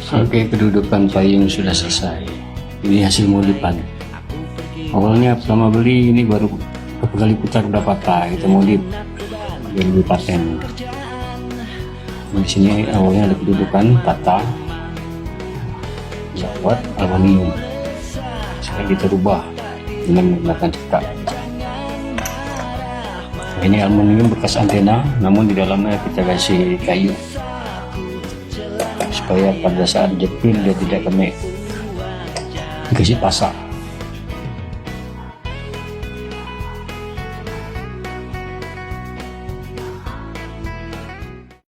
Oke, kedudukan payung sudah selesai. Ini hasil modifan. Awalnya pertama beli ini baru kali putar udah patah, kita modif jadi lebih paten. Di sini awalnya ada kedudukan patah, buat aluminium. Sekarang kita rubah dengan menggunakan cetak. Ini aluminium bekas antena, namun di dalamnya kita kasih kayu supaya pada saat jepit dia tidak kena, dikasih pasak.